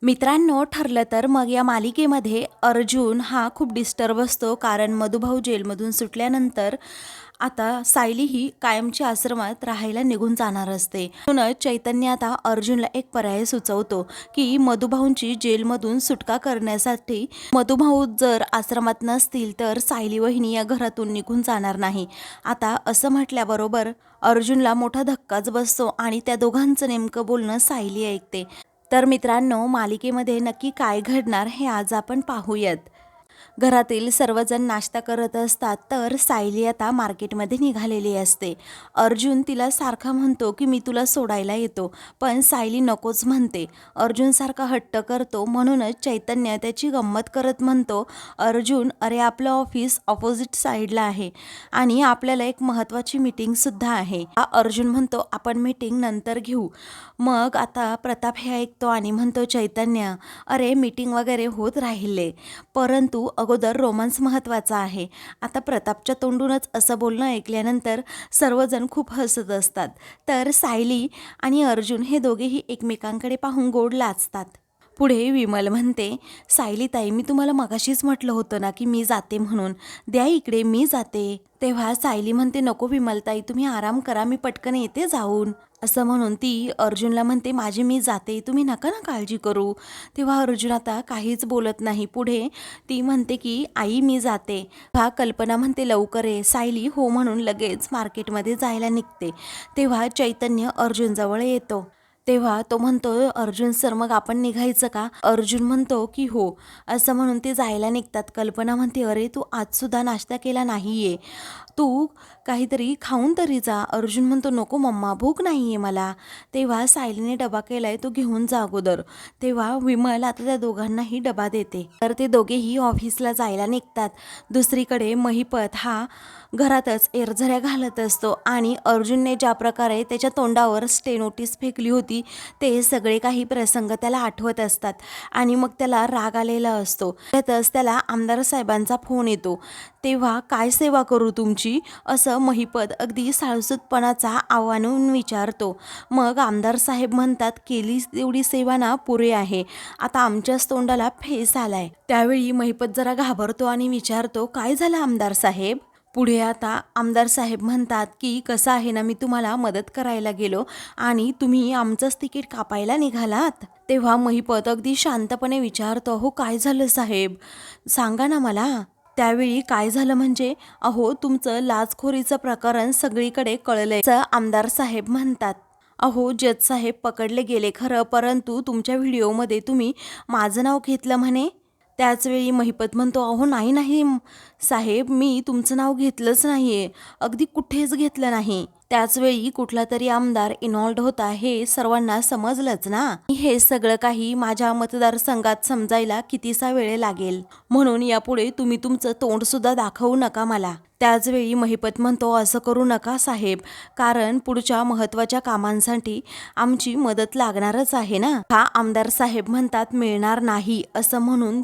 मित्रांनो, ठरलं तर मग या मालिकेमध्ये अर्जुन हा खूप डिस्टर्ब असतो, कारण मधुभाऊ जेलमधून सुटल्यानंतर आता सायली ही कायमच्या आश्रमात राहायला निघून जाणार असते. म्हणूनच चैतन्य आता अर्जुनला एक पर्याय सुचवतो की मधुभाऊंची जेलमधून सुटका करण्यासाठी मधुभाऊ जर आश्रमात नसतील तर सायली वहिनी या घरातून निघून जाणार नाही. आता असं म्हटल्याबरोबर अर्जुनला मोठा धक्काच बसतो आणि त्या दोघांचं नेमकं बोलणं सायली ऐकते. तर मित्रांनो, मालिकेमध्ये नक्की काय घडणार हे आज आपण पाहूयात. घरातील सर्वजण नाश्ता करत असतात तर सायली आता मार्केटमध्ये निघालेली असते. अर्जुन तिला सारखा म्हणतो की मी तुला सोडायला येतो, पण सायली नकोच म्हणते. अर्जुन सारखा हट्ट करतो, म्हणूनच चैतन्य त्याची गंमत करत म्हणतो, अर्जुन अरे आपलं ऑफिस ऑपोजिट साईडला आहे आणि आपल्याला एक महत्त्वाची मीटिंगसुद्धा आहे. अर्जुन म्हणतो आपण मीटिंग नंतर घेऊ. मग आता प्रताप हे ऐकतो आणि म्हणतो, चैतन्य अरे मीटिंग वगैरे होत राहिले, परंतु अगोदर रोमांस महत्त्वाचा आहे. आता प्रतापच्या तोंडूनच असं बोलणं ऐकल्यानंतर सर्वजण खूप हसत असतात. तर सायली आणि अर्जुन हे दोघेही एकमेकांकडे पाहून गोड लाजतात. पुढे विमल म्हणते, सायली ताई मी तुम्हाला मगाशीच म्हटलं होतं ना की मी जाते म्हणून, द्या इकडे मी जाते. तेव्हा सायली म्हणते, नको विमलताई तुम्ही आराम करा, मी पटकन येते जाऊन. असं म्हणून ती अर्जुनला म्हणते, माझी मी जाते, तुम्ही नका ना काळजी करू. तेव्हा अर्जुन आता काहीच बोलत नाही. पुढे ती म्हणते की आई मी जाते. हा कल्पना म्हणते लवकर ये. सायली हो म्हणून लगेच मार्केटमध्ये जायला निघते. तेव्हा चैतन्य अर्जुनजवळ येतो. तेव्हा तो म्हणतो, अर्जुन सर मग आपण निघायचं का? अर्जुन म्हणतो की हो. असं म्हणून ते जायला निघतात. कल्पना म्हणते, अरे तू आजसुद्धा नाश्ता केला नाही आहे, तू काहीतरी खाऊन तरी जा. अर्जुन म्हणतो, नको मम्मा भूक नाही आहे मला. तेव्हा सायलीने डबा केलाय तो घेऊन जा अगोदर. तेव्हा विमल आता त्या दोघांनाही डबा देते. तर ते दोघेही ऑफिसला जायला निघतात. दुसरीकडे महिपत हा घरातच एरझऱ्या घालत असतो आणि अर्जुनने ज्या प्रकारे त्याच्या तोंडावर स्टे नोटीस फेकली होती ते सगळे काही प्रसंग त्याला आठवत असतात आणि मग त्याला राग आलेला असतो. त्यातच त्याला आमदार साहेबांचा फोन येतो. तेव्हा काय सेवा करू तुमची, असं महिपत अगदी साळसूतपणाचा आव्हानून विचारतो. मग आमदार साहेब म्हणतात, केली तेवढी सेवा ना पुरे आहे, आता आमच्याच तोंडाला फेस आलाय. त्यावेळी महिपत जरा घाबरतो आणि विचारतो, काय झालं आमदार साहेब? पुढे आता आमदार साहेब म्हणतात की कसं आहे ना, मी तुम्हाला मदत करायला गेलो आणि तुम्ही आमचंच तिकीट कापायला निघालात. तेव्हा महिपत अगदी शांतपणे विचारतो, अहो काय झालं साहेब, सांगा ना मला. त्यावेळी काय झालं म्हणजे, अहो तुमचं लाचखोरीचं प्रकरण सगळीकडे कळलंय, आमदार साहेब म्हणतात. अहो जज साहेब पकडले गेले खरं, परंतु तुमच्या व्हिडिओमध्ये तुम्ही माझं नाव घेतलं म्हणे. त्याचवेळी महिपत म्हणतो, अहो नाही नाही साहेब, मी तुमचं नाव घेतलंच नाही आहे, अगदी कुठेच घेतलं नाही. त्याचवेळी कुठला तरी आमदार इन्व्हॉल्ड होता हे सर्वांना समजलंच ना. हे सगळं काही माझ्या मतदारसंघात समजायला कितीसा वेळ लागेल, म्हणून यापुढे तुम्ही तुमचं तोंडसुद्धा दाखवू नका मला. त्याचवेळी महिपत म्हणतो, असं करू नका साहेब, कारण पुढच्या महत्त्वाच्या कामांसाठी आमची मदत लागणारच आहे ना. हा आमदार साहेब म्हणतात, मिळणार नाही असं म्हणून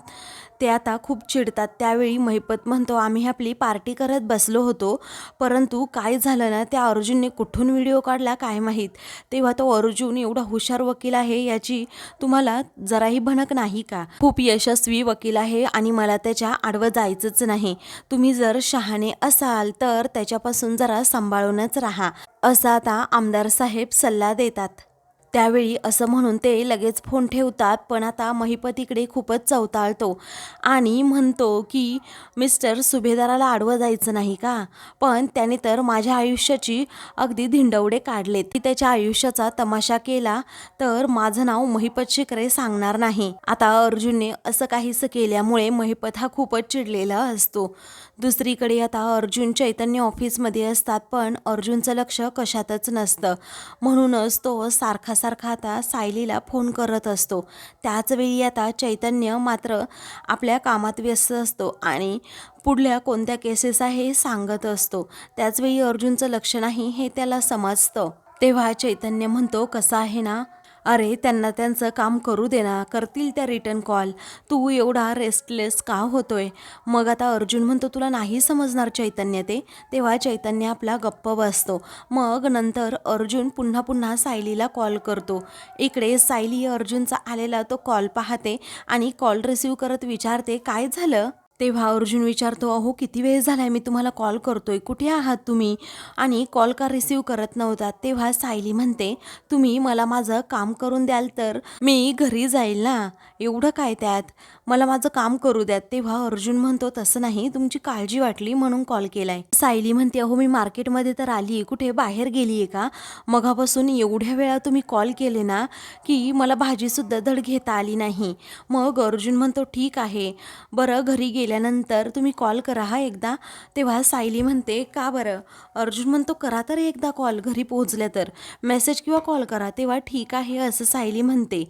ते आता खूप चिडतात. त्यावेळी महिपत म्हणतो, आम्ही आपली पार्टी करत बसलो होतो, परंतु काय झालं ना, त्या अर्जुनने कुठून व्हिडिओ काढला काय माहीत. तेव्हा तो अर्जुन एवढा हुशार वकील आहे याची तुम्हाला जराही भनक नाही का? खूप यशस्वी वकील आहे आणि मला त्याच्या आडवं जायचंच नाही. तुम्ही जर शहाणे असाल तर त्याच्यापासून जरा सांभाळूनच राहा, असा आता आमदार साहेब सल्ला देतात. त्यावेळी असं म्हणून ते लगेच फोन ठेवतात. पण आता महिपत इकडे खूपच चवताळतो आणि म्हणतो की मिस्टर सुभेदाराला आडवं जायचं नाही का, पण त्याने तर माझ्या आयुष्याची अगदी धिंडवडे काढलेत. की त्याच्या आयुष्याचा तमाशा केला तर माझं नाव महिपत शिकरे सांगणार नाही. आता अर्जुनने असं काहीसं केल्यामुळे महिपत हा खूपच चिडलेला असतो. दुसरीकडे आता अर्जुन चैतन्य ऑफिसमध्ये असतात, पण अर्जुनचं लक्ष कशातच नसतं. म्हणूनच तो सारखा आता सायलीला फोन करत असतो. त्याचवेळी आता चैतन्य मात्र आपल्या कामात व्यस्त असतो आणि पुढल्या कोणत्या केसेस आहे हे सांगत असतो. त्याचवेळी अर्जुनचं लक्ष नाही हे त्याला समजतं. तेव्हा चैतन्य म्हणतो, कसं आहे ना, अरे त्यांना त्यांचं काम करू दे ना, करतील त्या रिटर्न कॉल. तू एवढा रेस्टलेस का होतोय? मग आता अर्जुन म्हणतो तुला नाही समजणार चैतन्य ते. तेव्हा चैतन्य आपला गप्प बसतो. मग नंतर अर्जुन पुन्हा पुन्हा सायलीला कॉल करतो. इकडे सायली अर्जुनचा आलेला तो कॉल पाहते आणि कॉल रिसीव करत विचारते काय झालं? तेव्हा अर्जुन विचारतो अहो किती वेळ झालाय मी तुम्हाला कॉल करतोय, कुठे आहात तुम्ही आणि कॉल का रिसीव करत नव्हता? तेव्हा सायली म्हणते तुम्ही मला माझं काम करून द्याल तर मी घरी जाईल ना, एवढं काय त्यात, मला माझं काम करू द्यात. तेव्हा अर्जुन म्हणतो तसं नाही, तुमची काळजी वाटली म्हणून कॉल केलाय. सायली म्हणते अहो मी मार्केटमध्ये तर आली, कुठे बाहेर गेलीये का? मगापासून एवढ्या वेळा तुम्ही कॉल केले ना की मला भाजीसुद्धा धड घेता आली नाही. मग अर्जुन म्हणतो ठीक आहे, बरं घरी गेल्यानंतर तुम्ही कॉल करा हा एकदा. तेव्हा सायली म्हणते का बरं? अर्जुन म्हणतो करा तर एकदा कॉल, घरी पोहोचल्या तर मेसेज किंवा कॉल करा. तेव्हा ठीक आहे असं सायली म्हणते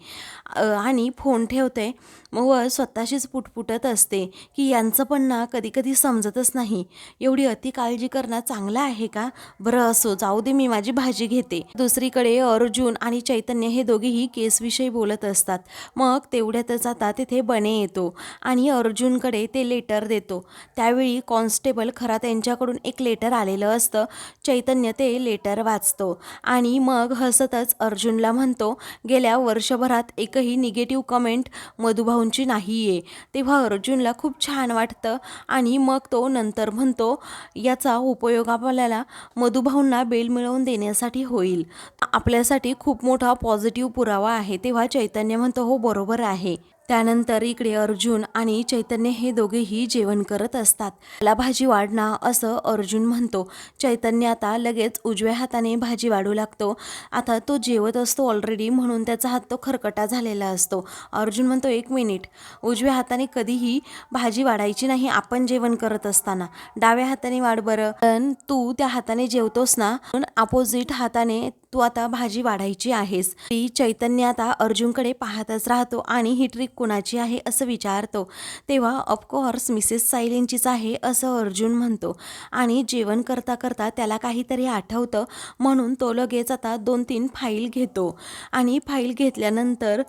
आणि फोन ठेवते. मग स्वतःशीच पुटपुटत असते की यांचं पण ना कधी कधी समजतच नाही, एवढी अति काळजी करणं चांगलं आहे का? बरं असो, जाऊ दे, मी माझी भाजी घेते. दुसरीकडे अर्जुन आणि चैतन्य हे दोघेही केसविषयी बोलत असतात. मग तेवढ्यातच आता तिथे बने येतो आणि अर्जुनकडे ते लेटर देतो. त्यावेळी कॉन्स्टेबल खरा त्यांच्याकडून एक लेटर आलेलं असतं. चैतन्य ते लेटर वाचतो आणि मग हसतच अर्जुनला म्हणतो गेल्या वर्षभरात एकही निगेटिव्ह कमेंट मधुभाऊंची नाही आहे. तेव्हा अर्जुनला खूप छान वाटतं आणि मग तो नंतर म्हणतो याचा उपयोग आपल्याला मधुभाऊंना बेल मिळवून देण्यासाठी होईल, आपल्यासाठी खूप मोठा पॉझिटिव्ह पुरावा आहे. तेव्हा चैतन्य म्हणतो हो बरोबर आहे. त्यानंतर इकडे अर्जुन आणि चैतन्य हे दोघेही जेवण करत असतात. मला भाजी वाढ ना असं अर्जुन म्हणतो. चैतन्य आता लगेच उजव्या हाताने भाजी वाढू लागतो. आता तो जेवत असतो ऑलरेडी म्हणून त्याचा हात तो खरकटा झालेला असतो. अर्जुन म्हणतो एक मिनिट, उजव्या हाताने कधीही भाजी वाढायची नाही आपण जेवण करत असताना, डाव्या हाताने वाढ बरं. पण तू त्या हाताने जेवतोस ना, अपोजिट हाताने तू आता भाजी वाढायची आहेस. ती चैतन्य आता अर्जुनकडे पाहतच राहतो आणि ही ट्रिक कोणाची आहे असं विचारतो. तेव्हा ऑफकोर्स मिसेस सायलींचीच आहे असं अर्जुन म्हणतो आणि जेवण करता करता त्याला काहीतरी आठवतं म्हणून तो लगेच आता 2-3 फाईल घेतो आणि फाईल घेतल्यानंतर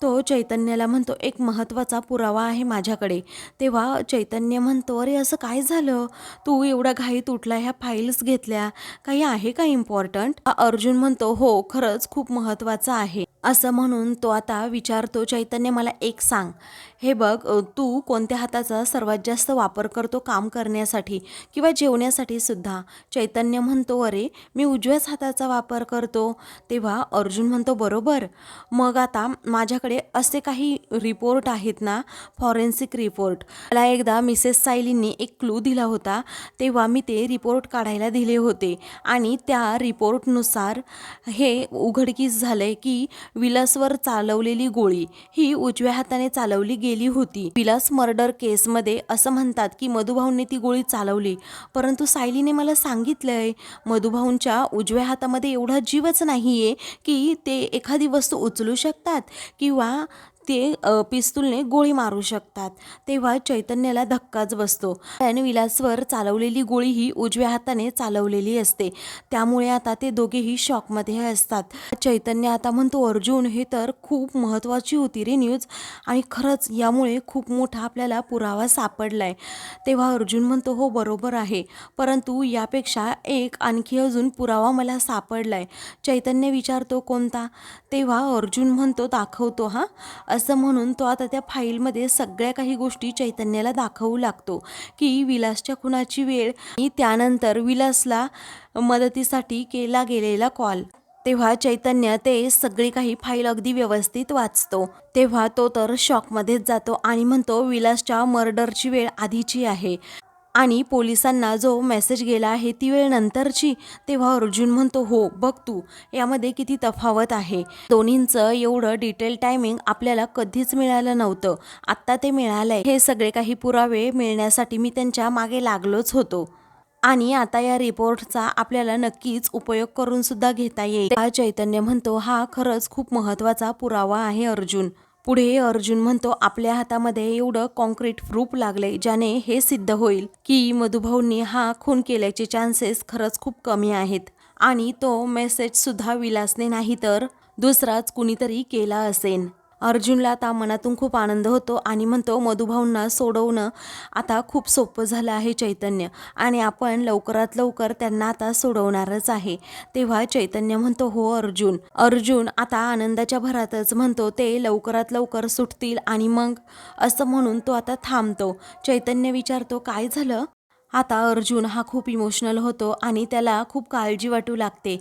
तो चैतन्याला म्हणतो एक महत्त्वाचा पुरावा आहे माझ्याकडे. तेव्हा चैतन्य म्हणतो अरे असं काय झालं, तू एवढा घाईत उठला, ह्या फाईल्स घेतल्या, काही आहे का इम्पॉर्टंट? अर्जुन म्हणतो हो खरंच खूप महत्त्वाचं आहे. असं म्हणून तो आता विचारतो चैतन्य मला एक सांग, हे बघ तू कोणत्या हाताचा सर्वात जास्त वापर करतो काम करण्यासाठी किंवा जेवण्यासाठी सुद्धा? चैतन्य म्हणतो अरे मी उजव्याच हाताचा वापर करतो. तेव्हा अर्जुन म्हणतो बरोबर, मग आता माझ्याकडे असे काही रिपोर्ट आहेत ना, फॉरेन्सिक रिपोर्ट, मला एकदा मिसेस सायलींनी एक क्लू दिला होता तेव्हा मी ते रिपोर्ट काढायला दिले होते आणि त्या रिपोर्टनुसार हे उघडकीस झालंय की विलासवर चालवलेली गोळी ही उजव्या हाताने चालवली गेली होती. विलास मर्डर केसमध्ये असं म्हणतात की मधुभाऊंनी ती गोळी चालवली, परंतु सायलीने मला सांगितलंय मधुभाऊंच्या उजव्या हातामध्ये एवढा जीवच नाहीये की ते एखादी वस्तू उचलू शकतात किंवा ते पिस्तूलने गोळी मारू शकतात. तेव्हा चैतन्याला धक्काच बसतो. त्याने विलासवर चालवलेली गोळी ही उजव्या हाताने चालवलेली असते. त्यामुळे आता ते दोघेही शॉकमध्ये असतात. चैतन्य आता म्हणतो अर्जुन हे तर खूप महत्त्वाची होती रे न्यूज आणि खरंच यामुळे खूप मोठा आपल्याला पुरावा सापडलाय. तेव्हा अर्जुन म्हणतो हो बरोबर आहे, परंतु यापेक्षा एक आणखी अजून पुरावा मला सापडलाय. चैतन्य विचारतो कोणता? तेव्हा अर्जुन म्हणतो दाखवतो हा. असं म्हणून तो आता त्या फाईलमध्ये सगळ्या काही गोष्टी चैतन्याला दाखवू लागतो की विलासच्या खुनाची वेळ आणि त्यानंतर विलासला मदतीसाठी केला गेलेला कॉल. तेव्हा चैतन्य ते सगळी काही फाईल अगदी व्यवस्थित वाचतो. तेव्हा तो तर शॉकमध्येच जातो आणि म्हणतो विलासच्या मर्डरची वेळ आधीची आहे आणि पोलिसांना जो मेसेज गेला आहे ती वेळ नंतरची. तेव्हा अर्जुन म्हणतो हो बघ तू यामध्ये किती तफावत आहे. दोन्हींचं एवढं डिटेल टायमिंग आपल्याला कधीच मिळालं नव्हतं, आत्ता ते मिळालंय. हे सगळे काही पुरावे मिळण्यासाठी मी त्यांच्या मागे लागलोच होतो आणि आता या रिपोर्टचा आपल्याला नक्कीच उपयोग करून सुद्धा घेता येईल. हा चैतन्य म्हणतो हा खरंच खूप महत्त्वाचा पुरावा आहे अर्जुन. पुढे अर्जुन म्हणतो आपल्या हातामध्ये एवढं कॉन्क्रीट प्रूफ लागले ज्याने हे सिद्ध होईल की मधुभाऊंनी हा खून केल्याचे चान्सेस खरंच खूप कमी आहेत आणि तो मेसेज सुद्धा विलासने नाही तर दुसराच कुणीतरी केला असेल. अर्जुनला आता मनातून खूप आनंद होतो आणि म्हणतो मधुभाऊंना सोडवणं आता खूप सोपं झालं आहे चैतन्य, आणि आपण लवकरात लवकर त्यांना आता सोडवणारच आहे. तेव्हा चैतन्य म्हणतो हो अर्जुन. अर्जुन आता आनंदाच्या भरातच म्हणतो ते लवकरात लवकर सुटतील, आणि मग असं म्हणून तो आता थांबतो. चैतन्य विचारतो काय झालं. आता अर्जुन हा खूप इमोशनल होतो आणि त्याला खूप काळजी वाटू लागते.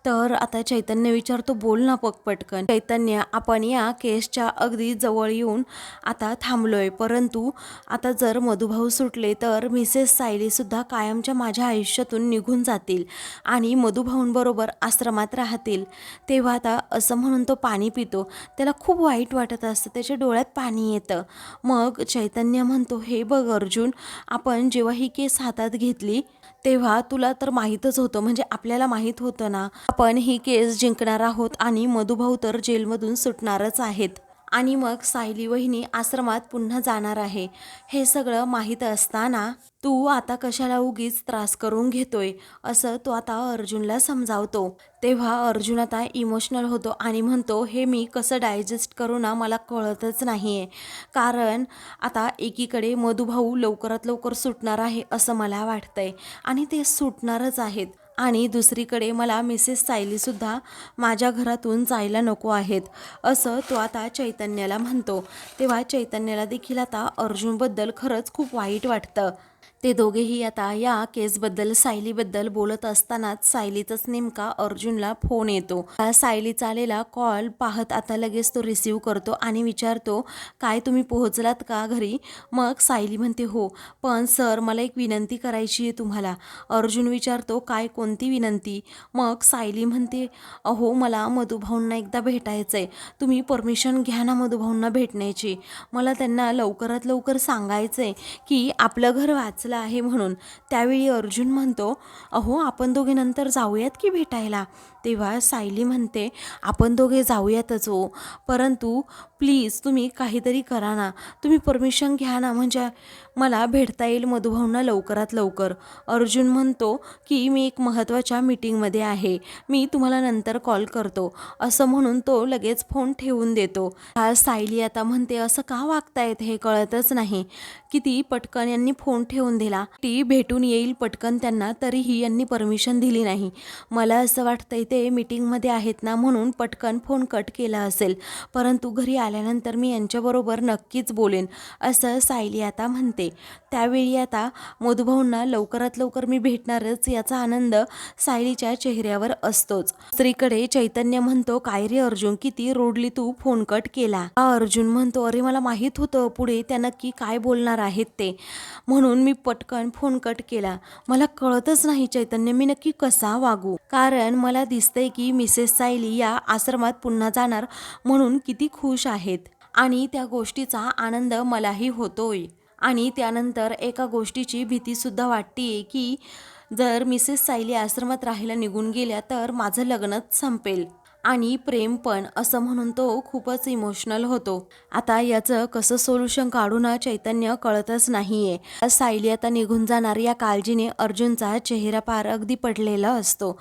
तर आता चैतन्य विचारतो बोल ना पटकन. चैतन्य आपण या केसच्या अगदी जवळ येऊन आता थांबलोय, परंतु आता जर मधुभाऊ सुटले तर मिसेस सायलीसुद्धा कायमच्या माझ्या आयुष्यातून निघून जातील आणि मधुभाऊंबरोबर आश्रमात राहतील. तेव्हा आता असं म्हणून तो पाणी पितो. त्याला खूप वाईट वाटत असतं, त्याच्या डोळ्यात पाणी येतं. मग चैतन्य म्हणतो हे बघ अर्जुन, आपण जेव्हा ही केस हातात घेतली तेव्हा तुला तर माहीतच होतं, म्हणजे आपल्याला माहीत होतं ना आपण ही केस जिंकणार आहोत आणि मधुभाऊ तर जेलमधून सुटणारच आहेत आणि मग सायली वहिनी आश्रमात पुन्हा जाणार आहे. हे सगळं माहीत असताना तू आता कशाला उगीच त्रास करून घेतोय, असं तो आता अर्जुनला समजावतो. तेव्हा अर्जुन आता इमोशनल होतो आणि म्हणतो हे मी कसं डायजेस्ट करू ना मला कळतच नाही आहे. कारण आता एकीकडे मधुभाऊ लवकरात लवकर सुटणार आहे असं मला वाटतंय आणि ते सुटणारच आहेत, आणि दुसरीकडे मला मिसेस सायलीसुद्धा माझ्या घरातून जायला नको आहेत, असं तो आता चैतन्याला म्हणतो. तेव्हा चैतन्याला देखील आता अर्जुनबद्दल खरंच खूप वाईट वाटतं. ते दोघेही आता या केसबद्दल सायलीबद्दल बोलत असतानाच सायलीचाच नेमका अर्जुनला फोन येतो. सायलीचा आलेला कॉल पाहत आता लगेच तो रिसीव करतो आणि विचारतो काय तुम्ही पोहोचलात का घरी. मग सायली म्हणते हो, पण सर मला एक विनंती करायची आहे तुम्हाला. अर्जुन विचारतो काय, कोणती विनंती. मग सायली म्हणते अहो मला मधुभाऊंना एकदा भेटायचं आहे, तुम्ही परमिशन घ्या ना मधुभाऊंना भेटण्याची. मला त्यांना लवकरात लवकर सांगायचं आहे की आपलं घर वाचलं आहे म्हणून. त्यावेळी अर्जुन म्हणतो अहो आपण दोघे नंतर जाऊयात की भेटायला. तेव्हा सायली म्हणते आपण दोघे जाऊयातच हो, परंतु प्लीज तुम्ही काहीतरी करा ना, तुम्ही परमिशन घ्या ना, म्हणजे मला भेटता येईल मधुभाऊंना लवकरात लवकर. अर्जुन म्हणतो की मी एक महत्त्वाच्या मीटिंगमध्ये आहे, मी तुम्हाला नंतर कॉल करतो, असं म्हणून तो लगेच फोन ठेवून देतो. सायली आता म्हणते असं का वागतायत हे कळतच नाही, किती पटकन यांनी फोन ठेवून दिला. ती भेटून येईल पटकन त्यांना, तरीही यांनी परमिशन दिली नाही. मला असं वाटतंय ते मीटिंगमध्ये आहेत ना म्हणून पटकन फोन कट केला असेल, परंतु घरी आल्यानंतर मी यांच्याबरोबर नक्कीच बोलेन, असं सायली आता म्हणते. त्यावेळी आता मधुभाऊंना लवकरात लवकर मी भेटणारच याचा आनंद सायलीच्या चेहऱ्यावर असतोच. दुसरीकडे चैतन्य म्हणतो काय रे अर्जुन, किती रोडली तू फोन कट केला. अर्जुन म्हणतो अरे मला माहीत होतं पुढे त्या नक्की काय बोलणार आहेत ते, म्हणून मी पटकन फोन कट केला. मला कळतच नाही चैतन्य मी नक्की कसा वागू, कारण मला दिसतंय की मिसेस सायली या आश्रमात पुन्हा जाणार म्हणून किती खुश आहेत आणि त्या गोष्टीचा आनंद मलाही होतोय. आणि त्यानंतर एका गोष्टीची भीतीसुद्धा वाटते की जर मिसेस सायली आश्रमात राहायला निघून गेल्या तर माझं लग्नच संपेल आणि प्रेम पण, असं म्हणून तो खूपच इमोशनल होतो. आता याचं कसं सोल्युशन काढू ना चैतन्य कळतच नाहीये. सायली आता निघून जाणार या काळजीने अर्जुनचा चेहरा पार अगदी पडलेला असतो.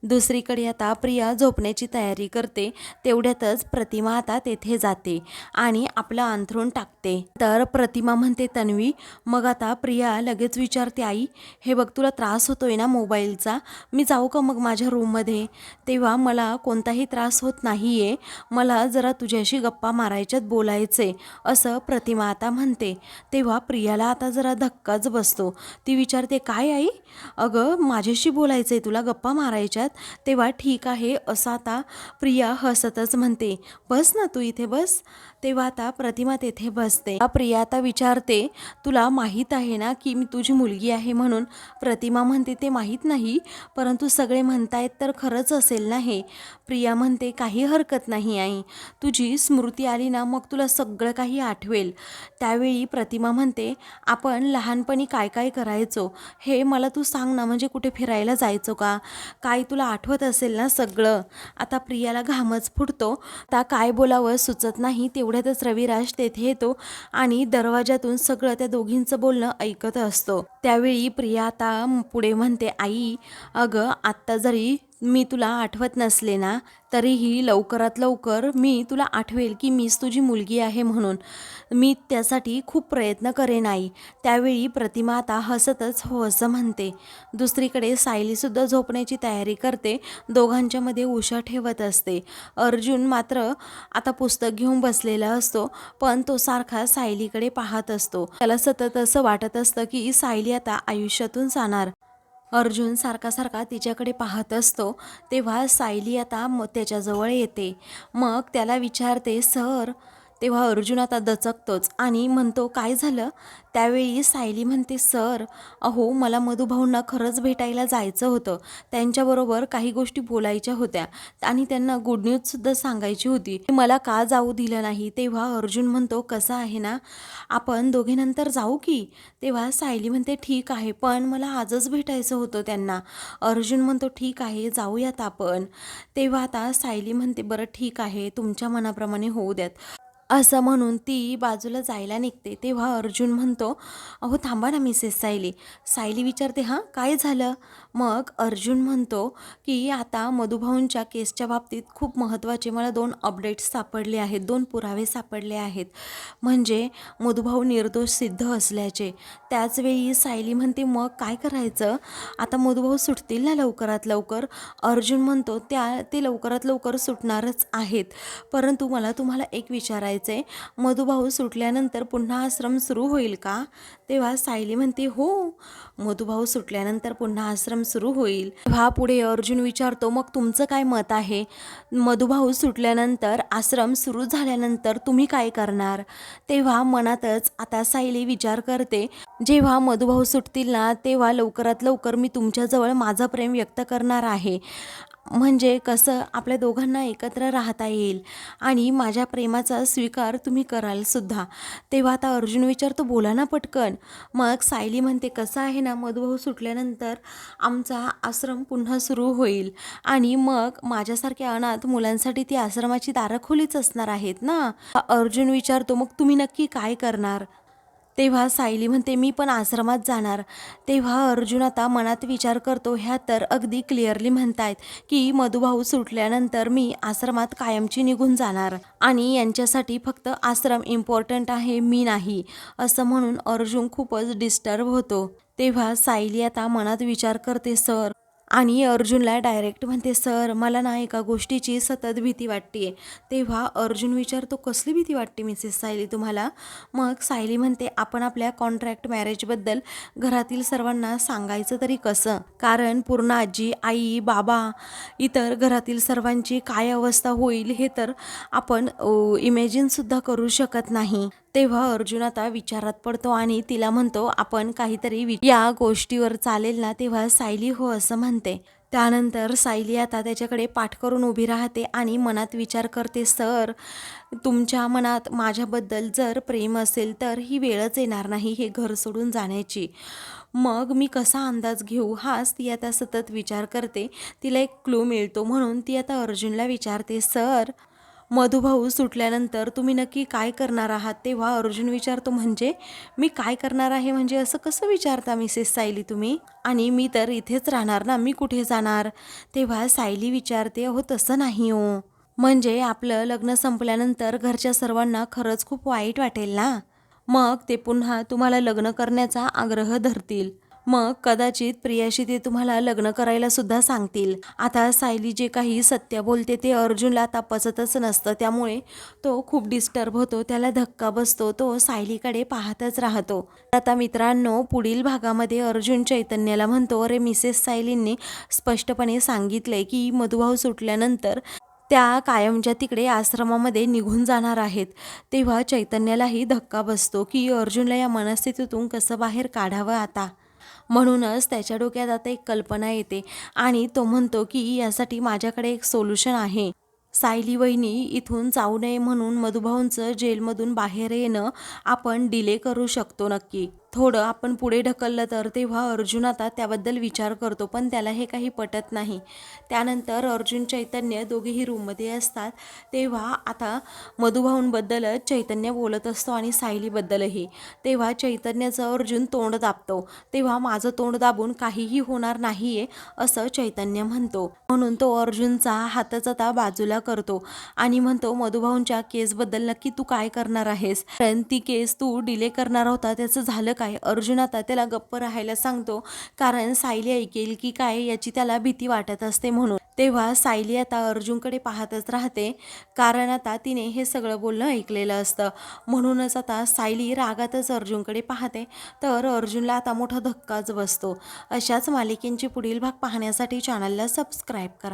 दुसरीकडे आता प्रिया झोपण्याची तयारी करते. तेवढ्यातच प्रतिमा आता तेथे जाते आणि आपलं अंथरूण टाकते. तर प्रतिमा म्हणते तन्वी. मग आता प्रिया लगेच विचारते आई हे बघ तुला त्रास होतोय ना मोबाईलचा, मी जाऊ का मग माझ्या रूममध्ये. तेव्हा मला कोणताही त्रास होत नाहीये, मला जरा तुझ्याशी गप्पा मारायच्यात, बोलायचे, असं प्रतिमा आता म्हणते. तेव्हा प्रियाला आता जरा धक्काच बसतो. ती विचारते काय आई, अगं माझ्याशी बोलायचंय तुला, गप्पा मारायच्यात. तेव्हा ठीक आहे असं आता प्रिया हसतच म्हणते बस ना तू इथे बस. तेव्हा आता प्रतिमा तेथे बसते. प्रिया आता विचारते तुला माहीत आहे ना की मी तुझी मुलगी आहे म्हणून. प्रतिमा म्हणते ते माहीत नाही, परंतु सगळे म्हणतायत तर खरंच असेल ना हे. प्रिया म्हणते काही हरकत नाही आई, तुझी स्मृती आली ना मग तुला सगळं काही आठवेल. त्यावेळी प्रतिमा म्हणते आपण लहानपणी काय काय करायचो हे मला तू सांग ना, म्हणजे कुठे फिरायला जायचो का काय, तुला आठवत असेल ना सगळं. आता प्रियाला घामच फुटतो, आता काय बोलावं सुचत नाही. तेवढ्यातच रविराज तेथे येतो आणि दरवाजातून सगळं त्या दोघींचं बोलणं ऐकत असतो. त्यावेळी प्रिया आता पुढे म्हणते आई अगं आत्ता जरी मी तुला आठवत नसले ना तरीही लवकरात लवकर मी तुला आठवेल की मीच तुझी मुलगी आहे म्हणून. मी त्यासाठी खूप प्रयत्न करेन आई. त्यावेळी प्रतिमा आता हसतच हो असं म्हणते. दुसरीकडे सायलीसुद्धा झोपण्याची तयारी करते. दोघांच्यामध्ये उशा ठेवत असते. अर्जुन मात्र आता पुस्तक घेऊन बसलेला असतो, पण तो सारखा सायलीकडे पाहत असतो. त्याला सतत असं वाटत असतं की सायली आता आयुष्यातून जाणार. अर्जुन सारखा सारखा तिच्याकडे पाहत असतो. तेव्हा सायली आता त्याच्याजवळ येते. मग त्याला विचारते सर. तेव्हा अर्जुन आता दचकतोच आणि म्हणतो काय झालं. त्यावेळी सायली म्हणते सर अहो मला मधुभाऊंना खरंच भेटायला जायचं होतं. त्यांच्याबरोबर काही गोष्टी बोलायच्या होत्या आणि त्यांना गुड न्यूजसुद्धा सांगायची होती. मला का जाऊ दिलं नाही. तेव्हा अर्जुन म्हणतो कसं आहे ना आपण दोघे नंतर जाऊ की. तेव्हा सायली म्हणते ठीक आहे पण मला आजच भेटायचं होतं त्यांना. अर्जुन म्हणतो ठीक आहे जाऊयात आपण. तेव्हा आता सायली म्हणते बरं ठीक आहे तुमच्या मनाप्रमाणे होऊ द्यात असं म्हणून ती बाजूला जायला निघते. तेव्हा अर्जुन म्हणतो अहो थांबा ना मिसेस सायली. सायली विचारते हां काय झालं. मग अर्जुन म्हणतो की आता मधुभाऊंच्या केसच्या बाबतीत खूप महत्त्वाचे मला 2 अपडेट्स सापडले आहेत, 2 पुरावे सापडले आहेत, म्हणजे मधुभाऊ निर्दोष सिद्ध असल्याचे. त्याचवेळी सायली म्हणते मग काय करायचं. आता मधुभाऊ सुटतील ना लवकरात लवकर. अर्जुन म्हणतो ते लवकरात लवकर सुटणारच आहेत, परंतु मला तुम्हाला एक विचारायचं आहे, मधुभाऊ सुटल्यानंतर पुन्हा आश्रम सुरू होईल का. तेव्हा सायली म्हणते हो मधुभाऊ सुटल्यानंतर पुन्हा आश्रम सुरू होईल. तेव्हा पुढे अर्जुन विचारतो मग तुमचं काय मत आहे. मधुभाऊ सुटल्यानंतर आश्रम सुरू झाल्यानंतर तुम्ही काय करणार. तेव्हा मनातच आता सायली विचार करते जेव्हा मधुभाऊ सुटतील ना तेव्हा लवकरात लवकर मी तुमच्याजवळ माझं प्रेम व्यक्त करणार आहे. म्हणजे कसं आपल्या दोघांना एकत्र राहता येईल आणि माझ्या प्रेमाचा स्वीकार तुम्ही कराल सुद्धा. तेव्हा आता अर्जुन विचारतो बोला ना पटकन. मग सायली म्हणते कसं आहे ना मधुभाऊ सुटल्यानंतर आमचा आश्रम पुन्हा सुरू होईल आणि मग माझ्यासारख्या अनाथ मुलांसाठी ती आश्रमाची दारं खुलीच असणार आहेत ना. अर्जुन विचारतो मग तुम्ही नक्की काय करणार. तेव्हा सायली म्हणते मी पण आश्रमात जाणार. तेव्हा अर्जुन आता मनात विचार करतो ह्या तर अगदी क्लिअरली म्हणतायत की मधुभाऊ सुटल्यानंतर मी आश्रमात कायमची निघून जाणार आणि यांच्यासाठी फक्त आश्रम इम्पॉर्टंट आहे मी नाही असं म्हणून अर्जुन खूपच डिस्टर्ब होतो. तेव्हा सायली आता मनात विचार करते सर आणि अर्जुनला डायरेक्ट म्हणते सर मला ना एका गोष्टीची सतत भीती वाटते. तेव्हा अर्जुन विचारतो कसली भीती वाटते मिसेस सायली तुम्हाला. मग सायली म्हणते आपण आपल्या कॉन्ट्रॅक्ट मॅरेजबद्दल घरातील सर्वांना सांगायचं तरी कसं, कारण पूर्ण आजी आई बाबा इतर घरातील सर्वांची काय अवस्था होईल हे तर आपण इमॅजिनसुद्धा करू शकत नाही. तेव्हा अर्जुन आता विचारात पडतो आणि तिला म्हणतो आपण काहीतरी या गोष्टीवर चालेल ना. तेव्हा सायली हो असं म्हणते. त्यानंतर सायली आता त्याच्याकडे पाठ करून उभी राहते आणि मनात विचार करते सर तुमच्या मनात माझ्याबद्दल जर प्रेम असेल तर ही वेळच येणार नाही हे घर सोडून जाण्याची. मग मी कसा अंदाज घेऊ हाच ती आता सतत विचार करते. तिला एक क्लू मिळतो म्हणून ती आता अर्जुनला विचारते सर मधुभाऊ सुटल्यानंतर तुम्ही नक्की काय करणार आहात. तेव्हा अर्जुन विचारतो म्हणजे मी काय करणार आहे म्हणजे असं कसं विचारता मिसेस सायली तुम्ही, आणि मी तर इथेच राहणार ना, मी कुठे जाणार. तेव्हा सायली विचारते अहो तसं नाही हो, म्हणजे आपलं लग्न संपल्यानंतर घरच्या सर्वांना खरंच खूप वाईट वाटेल ना. मग ते पुन्हा तुम्हाला लग्न करण्याचा आग्रह धरतील. मग कदाचित प्रियाशी ते तुम्हाला लग्न करायला सुद्धा सांगतील. आता सायली जे काही सत्य बोलते ते अर्जुनला आता पचतच नसतं, त्यामुळे तो खूप डिस्टर्ब होतो, त्याला धक्का बसतो, तो सायलीकडे पाहतच राहतो. आता मित्रांनो पुढील भागामध्ये अर्जुन चैतन्याला म्हणतो अरे मिसेस सायलींनी स्पष्टपणे सांगितले की मधुभाऊ सुटल्यानंतर त्या कायमच्या तिकडे आश्रमामध्ये निघून जाणार आहेत. तेव्हा चैतन्यालाही धक्का बसतो की अर्जुनला या मनस्थितीतून कसं बाहेर काढावं आता. म्हणूनच त्याच्या डोक्यात आता एक कल्पना येते आणि तो म्हणतो की यासाठी माझ्याकडे एक सोल्युशन आहे. सायली वहिनी इथून जाऊ नये म्हणून मधुभाऊंचं जेलमधून बाहेर येणं आपण डिले करू शकतो नक्की. थोडं आपण पुढे ढकललं तर तेव्हा अर्जुन आता त्याबद्दल विचार करतो, पण त्याला हे काही पटत नाही. त्यानंतर अर्जुन चैतन्य दोघेही रूममध्ये असतात. तेव्हा आता मधुभाऊंबद्दलच चैतन्य बोलत असतो आणि सायलीबद्दलही. तेव्हा चैतन्याचं अर्जुन तोंड दाबतो. तेव्हा माझं तोंड दाबून काहीही होणार नाहीये असं चैतन्य म्हणतो. म्हणून तो अर्जुनचा हातच आता बाजूला करतो आणि म्हणतो, मधुभाऊंच्या केसबद्दल नक्की तू काय करणार आहेस? कारण ती केस तू डिले करणार होता, त्याचं झालं काय? अर्जुन आता त्याला गप्प राहायला सांगतो, कारण सायली ऐकेल की काय याची त्याला भीती वाटत असते म्हणून. तेव्हा सायली आता अर्जुनकडे पाहतच राहते, कारण आता तिने हे सगळं बोलणं ऐकलेलं असतं. म्हणूनच आता सायली रागातच अर्जुनकडे पाहते, तर अर्जुनला आता मोठा धक्काच बसतो. अशाच मालिकेंचे पुढील भाग पाहण्यासाठी चॅनलला सबस्क्राईब करा.